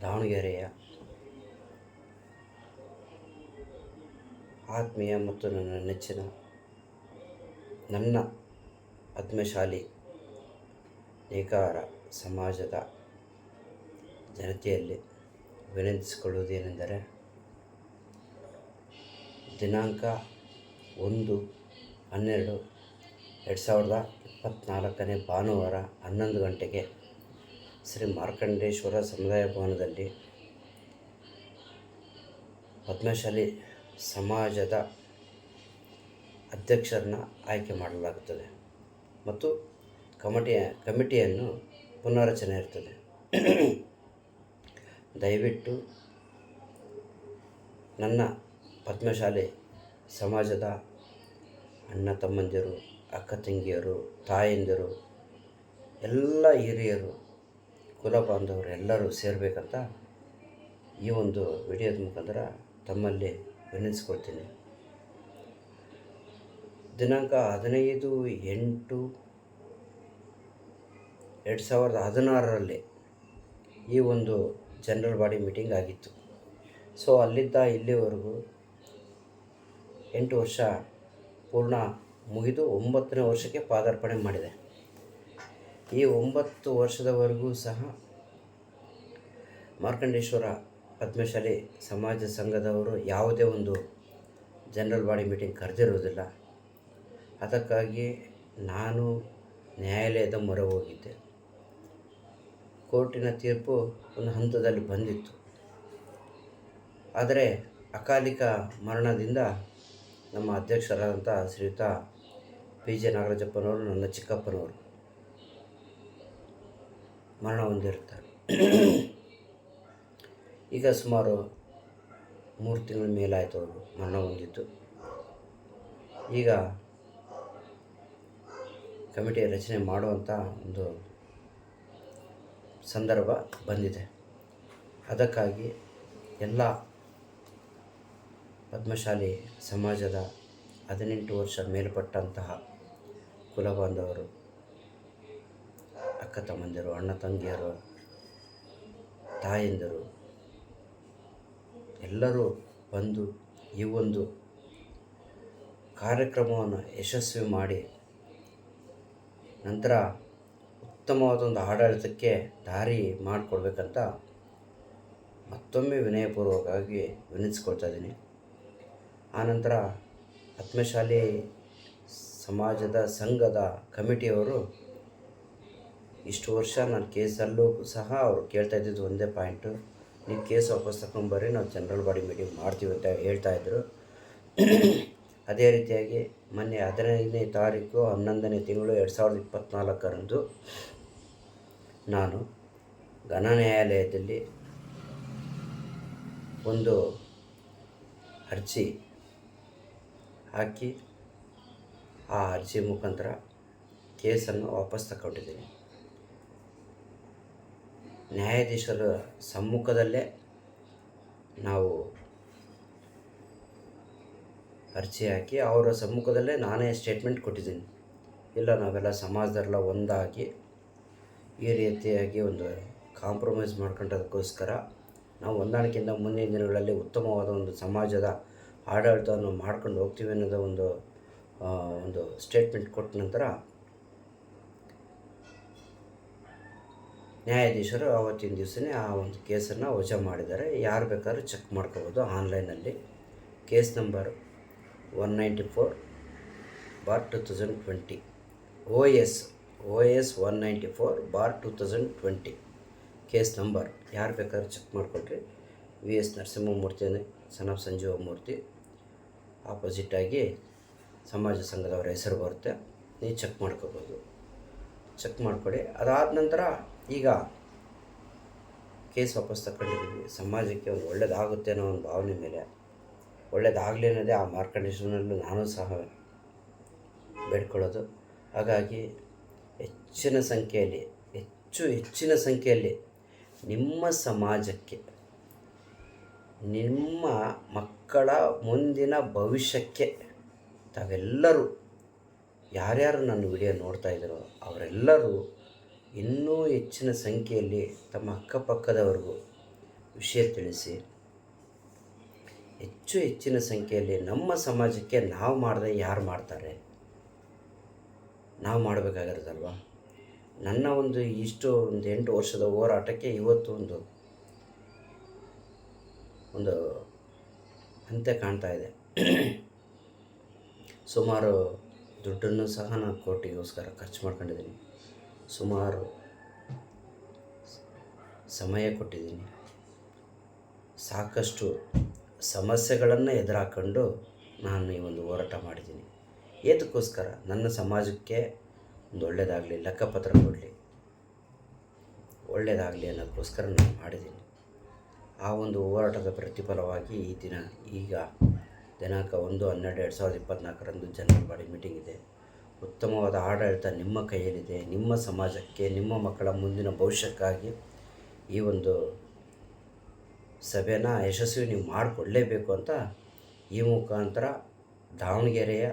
ದಾವಣಗೆರೆಯ ಆತ್ಮೀಯ ಮತ್ತು ನನ್ನ ನೆಚ್ಚಿನ ನನ್ನ ಆತ್ಮಶಾಲಿ ನೇಕಾರ ಸಮಾಜದ ಜನತೆಯಲ್ಲಿ ವಿನಂತಿಸಿಕೊಳ್ಳುವುದೇನೆಂದರೆ, ದಿನಾಂಕ 1/12/2024 ಭಾನುವಾರ 11 ಗಂಟೆಗೆ ಶ್ರೀ ಮಾರ್ಕಂಡೇಶ್ವರ ಸಮುದಾಯ ಭವನದಲ್ಲಿ ಪದ್ಮಶಾಲಿ ಸಮಾಜದ ಅಧ್ಯಕ್ಷರನ್ನ ಆಯ್ಕೆ ಮಾಡಲಾಗುತ್ತದೆ ಮತ್ತು ಕಮಿಟಿಯನ್ನು ಪುನರ್ರಚನೆ ಇರ್ತದೆ. ದಯವಿಟ್ಟು ನನ್ನ ಪದ್ಮಶಾಲಿ ಸಮಾಜದ ಅಣ್ಣ ತಮ್ಮಂದಿರು, ಅಕ್ಕ ತಂಗಿಯರು, ತಾಯಂದಿರು, ಎಲ್ಲ ಹಿರಿಯರು, ಕುಲ ಬಾಂಧವರು ಎಲ್ಲರೂ ಸೇರಬೇಕಂತ ಈ ಒಂದು ವಿಡಿಯೋದ ಮುಖಾಂತರ ತಮ್ಮಲ್ಲಿ ವಿನಂತಿಸ್ಕೊಳ್ತೀನಿ. ದಿನಾಂಕ 15/8/2016 ಈ ಒಂದು ಜನರಲ್ ಬಾಡಿ ಮೀಟಿಂಗ್ ಆಗಿತ್ತು. ಸೊ ಅಲ್ಲಿದ್ದ ಇಲ್ಲಿವರೆಗೂ 8 ವರ್ಷ ಪೂರ್ಣ ಮುಗಿದು 9ನೇ ವರ್ಷಕ್ಕೆ ಪಾದಾರ್ಪಣೆ ಮಾಡಿದೆ. ಈ 9 ವರ್ಷದವರೆಗೂ ಸಹ ಮಾರ್ಕಂಡೇಶ್ವರ ಪದ್ಮಶಾಲಿ ಸಮಾಜ ಸಂಘದವರು ಯಾವುದೇ ಒಂದು ಜನರಲ್ ಬಾಡಿ ಮೀಟಿಂಗ್ ಕರೆದಿರುವುದಿಲ್ಲ. ಅದಕ್ಕಾಗಿ ನಾನು ನ್ಯಾಯಾಲಯದ ಮೊರೆ ಹೋಗಿದ್ದೆ. ಕೋರ್ಟಿನ ತೀರ್ಪು ಒಂದು ಹಂತದಲ್ಲಿ ಬಂದಿತ್ತು. ಆದರೆ ಅಕಾಲಿಕ ಮರಣದಿಂದ ನಮ್ಮ ಅಧ್ಯಕ್ಷರಾದಂಥ ಶ್ರೀಯುತ PJ ನಾಗರಾಜಪ್ಪನವರು, ನನ್ನ ಚಿಕ್ಕಪ್ಪನವರು ಮರಣ ಹೊಂದಿರುತ್ತಾರೆ. ಈಗ ಸುಮಾರು 3 ತಿಂಗಳ ಮೇಲಾಯಿತು ಅವರು ಮರಣ ಹೊಂದಿದ್ದು. ಈಗ ಕಮಿಟಿ ರಚನೆ ಮಾಡುವಂಥ ಒಂದು ಸಂದರ್ಭ ಬಂದಿದೆ. ಅದಕ್ಕಾಗಿ ಎಲ್ಲ ಪದ್ಮಶಾಲಿ ಸಮಾಜದ 18 ವರ್ಷ ಮೇಲ್ಪಟ್ಟಂತಹ ಕುಲಬಾಂಧವರು, ಅಕ್ಕ ತಮ್ಮಂದಿರು, ಅಣ್ಣ ತಂಗಿಯರು, ತಾಯಂದಿರು ಎಲ್ಲರೂ ಬಂದು ಈ ಒಂದು ಕಾರ್ಯಕ್ರಮವನ್ನು ಯಶಸ್ವಿ ಮಾಡಿ ನಂತರ ಉತ್ತಮವಾದ ಒಂದು ಆಡಳಿತಕ್ಕೆ ದಾರಿ ಮಾಡಿಕೊಡ್ಬೇಕಂತ ಮತ್ತೊಮ್ಮೆ ವಿನಯಪೂರ್ವಕವಾಗಿ ವಿನಂತಿಸ್ಕೊಳ್ತಾ ಇದ್ದೀನಿ. ಆನಂತರ ಆತ್ಮಶಾಲಿ ಸಮಾಜದ ಸಂಘದ ಕಮಿಟಿಯವರು ಇಷ್ಟು ವರ್ಷ ನನ್ನ ಕೇಸಲ್ಲೂ ಸಹ ಅವರು ಕೇಳ್ತಾ ಇದ್ದಿದ್ದು ಒಂದೇ ಪಾಯಿಂಟು, ನೀವು ಕೇಸ್ ವಾಪಸ್ ತಗೊಂಬರ್ರಿ, ನಾವು ಜನರಲ್ ಬಾಡಿ ಮೀಟಿಂಗ್ ಮಾಡ್ತೀವಿ ಅಂತ ಹೇಳ್ತಾಯಿದ್ರು. ಅದೇ ರೀತಿಯಾಗಿ ಮೊನ್ನೆ 15ನೇ ತಾರೀಕು 11ನೇ ತಿಂಗಳು 2024 ನಾನು ಘನ ನ್ಯಾಯಾಲಯದಲ್ಲಿ ಒಂದು ಅರ್ಜಿ ಹಾಕಿ ಆ ಅರ್ಜಿ ಮುಖಾಂತರ ಕೇಸನ್ನು ವಾಪಸ್ ತಗೊಂಡಿದ್ದೀನಿ. ನ್ಯಾಯಾಧೀಶರ ಸಮ್ಮುಖದಲ್ಲೇ ನಾವು ಅರ್ಜಿ ಹಾಕಿ ಅವರ ಸಮ್ಮುಖದಲ್ಲೇ ನಾನೇ ಸ್ಟೇಟ್ಮೆಂಟ್ ಕೊಟ್ಟಿದ್ದೀನಿ. ಇಲ್ಲ, ನಾವೆಲ್ಲ ಸಮಾಜದಲ್ಲ ಒಂದಾಗಿ ಈ ರೀತಿಯಾಗಿ ಒಂದು ಕಾಂಪ್ರಮೈಸ್ ಮಾಡ್ಕೊಂಡದಕ್ಕೋಸ್ಕರ ನಾವು ಹೊಂದಾಣಿಕೆಯಿಂದ ಮುಂದಿನ ದಿನಗಳಲ್ಲಿ ಉತ್ತಮವಾದ ಒಂದು ಸಮಾಜದ ಆಡಳಿತವನ್ನು ಮಾಡ್ಕೊಂಡು ಹೋಗ್ತೀವಿ ಅನ್ನೋದು ಒಂದು ಸ್ಟೇಟ್ಮೆಂಟ್ ಕೊಟ್ಟ ನಂತರ ನ್ಯಾಯಾಧೀಶರು ಆವತ್ತಿನ ದಿವಸನೇ ಆ ಒಂದು ಕೇಸನ್ನು ವಜಾ ಮಾಡಿದ್ದಾರೆ. ಯಾರು ಬೇಕಾದ್ರೂ ಚೆಕ್ ಮಾಡ್ಕೋಬೋದು ಆನ್ಲೈನಲ್ಲಿ. Case number 194/2020 OS 194/2020 case number. ಯಾರು ಬೇಕಾದ್ರೂ ಚೆಕ್ ಮಾಡಿಕೊಡ್ರಿ. VS Narasimhamurthy, son of Sanjeevamurthy, ಆಪೋಸಿಟಾಗಿ ಸಮಾಜ ಸಂಘದವರ ಹೆಸರು ಬರುತ್ತೆ. ನೀವು ಚೆಕ್ ಮಾಡ್ಕೋಬೋದು, ಚೆಕ್ ಮಾಡಿಕೊಡಿ. ಅದಾದ ನಂತರ ಈಗ ಕೇಸ್ ವಾಪಸ್ ತಗೊಂಡಿದ್ದೀವಿ. ಸಮಾಜಕ್ಕೆ ಒಂದು ಒಳ್ಳೆಯದಾಗುತ್ತೆ ಅನ್ನೋ ಒಂದು ಭಾವನೆ ಮೇಲೆ, ಒಳ್ಳೆಯದಾಗಲಿ ಅನ್ನೋದೇ ಆ ಮಾರ್ಕಂಡೇಶ್ವರನಲ್ಲೂ ನಾನು ಸಹ ಬೇಡ್ಕೊಳ್ಳೋದು. ಹಾಗಾಗಿ ಹೆಚ್ಚಿನ ಸಂಖ್ಯೆಯಲ್ಲಿ ನಿಮ್ಮ ಸಮಾಜಕ್ಕೆ, ನಿಮ್ಮ ಮಕ್ಕಳ ಮುಂದಿನ ಭವಿಷ್ಯಕ್ಕೆ ತಾವೆಲ್ಲರೂ ಯಾರ್ಯಾರು ನನ್ನ ವಿಡಿಯೋ ನೋಡ್ತಾ ಇದ್ದಾರೋ ಅವರೆಲ್ಲರೂ ಇನ್ನೂ ಹೆಚ್ಚಿನ ಸಂಖ್ಯೆಯಲ್ಲಿ ತಮ್ಮ ಅಕ್ಕಪಕ್ಕದವ್ರಿಗೂ ವಿಷಯ ತಿಳಿಸಿ ಹೆಚ್ಚಿನ ಸಂಖ್ಯೆಯಲ್ಲಿ ನಮ್ಮ ಸಮಾಜಕ್ಕೆ ನಾವು ಮಾಡದೆ ಯಾರು ಮಾಡ್ತಾರೆ, ನಾವು ಮಾಡಬೇಕಾಗಿರೋದಲ್ವ. ನನ್ನ ಒಂದು 8 ವರ್ಷದ ಹೋರಾಟಕ್ಕೆ ಇವತ್ತು ಒಂದು ಅಂತ್ಯ ಕಾಣ್ತಾ ಇದೆ. ಸುಮಾರು ದುಡ್ಡನ್ನು ಸಹ ನಾನು ಕೋರ್ಟಿಗೋಸ್ಕರ ಖರ್ಚು ಮಾಡ್ಕೊಂಡಿದ್ದೀನಿ, ಸುಮಾರು ಸಮಯ ಕೊಟ್ಟಿದ್ದೀನಿ, ಸಾಕಷ್ಟು ಸಮಸ್ಯೆಗಳನ್ನು ಎದುರಾಕೊಂಡು ನಾನು ಈ ಒಂದು ಹೋರಾಟ ಮಾಡಿದ್ದೀನಿ. ಏತಕ್ಕೋಸ್ಕರ ನನ್ನ ಸಮಾಜಕ್ಕೆ ಒಂದು ಒಳ್ಳೆಯದಾಗಲಿ, ಲೆಕ್ಕಪತ್ರ ಕೊಡಲಿ, ಒಳ್ಳೆಯದಾಗಲಿ ಅನ್ನೋದಕ್ಕೋಸ್ಕರ ನಾನು ಮಾಡಿದ್ದೀನಿ. ಆ ಒಂದು ಹೋರಾಟದ ಪ್ರತಿಫಲವಾಗಿ ಈಗ ದಿನಾಂಕ 1/12/2024 ಜನರಲ್ ಬಾಡಿ ಮೀಟಿಂಗ್ ಇದೆ. ಉತ್ತಮವಾದ ಆಡಳಿತ ನಿಮ್ಮ ಕೈಯಲ್ಲಿದೆ. ನಿಮ್ಮ ಸಮಾಜಕ್ಕೆ, ನಿಮ್ಮ ಮಕ್ಕಳ ಮುಂದಿನ ಭವಿಷ್ಯಕ್ಕಾಗಿ ಈ ಒಂದು ಸಭೆನ ಯಶಸ್ವಿ ನೀವು ಮಾಡಿಕೊಡಲೇಬೇಕು ಅಂತ ಈ ಮುಖಾಂತರ ದಾವಣಗೆರೆಯ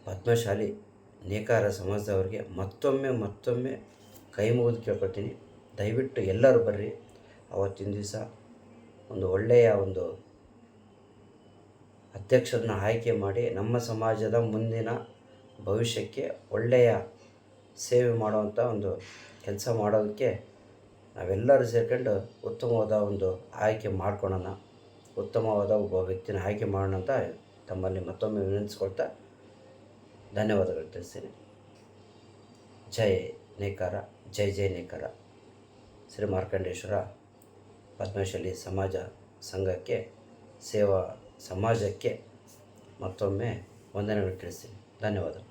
ಪದ್ಮಶಾಲಿ ನೇಕಾರ ಸಮಾಜದವರಿಗೆ ಮತ್ತೊಮ್ಮೆ ಕೈ ಮುಗಿದು ಕೇಳ್ಕೊಳ್ತೀನಿ. ದಯವಿಟ್ಟು ಎಲ್ಲರೂ ಬರ್ರಿ. ಆವತ್ತಿನ ದಿವಸ ಒಂದು ಒಳ್ಳೆಯ ಒಂದು ಅಧ್ಯಕ್ಷರನ್ನ ಆಯ್ಕೆ ಮಾಡಿ ನಮ್ಮ ಸಮಾಜದ ಮುಂದಿನ ಭವಿಷ್ಯಕ್ಕೆ ಒಳ್ಳೆಯ ಸೇವೆ ಮಾಡುವಂಥ ಒಂದು ಕೆಲಸ ಮಾಡೋದಕ್ಕೆ ನಾವೆಲ್ಲರೂ ಸೇರ್ಕೊಂಡು ಉತ್ತಮವಾದ ಒಂದು ಆಯ್ಕೆ ಮಾಡ್ಕೊಳ್ಳೋಣ, ಉತ್ತಮವಾದ ಒಬ್ಬ ವ್ಯಕ್ತಿನ ಆಯ್ಕೆ ಮಾಡೋಣ ಅಂತ ತಮ್ಮಲ್ಲಿ ಮತ್ತೊಮ್ಮೆ ವಿನಂತಿಸ್ಕೊಳ್ತಾ ಧನ್ಯವಾದಗಳು ತಿಳಿಸ್ತೀನಿ. ಜೈ ನೇಕಾರ, ಜೈ ನೇಕಾರ. ಶ್ರೀ ಮಾರ್ಕಂಡೇಶ್ವರ ಪದ್ಮಶಾಲಿ ಸಮಾಜ ಸಂಘಕ್ಕೆ, ಸೇವಾ ಸಮಾಜಕ್ಕೆ ಮತ್ತೊಮ್ಮೆ ವಂದನೆಗಳು ತಿಳಿಸ್ತೀನಿ. ಧನ್ಯವಾದಗಳು.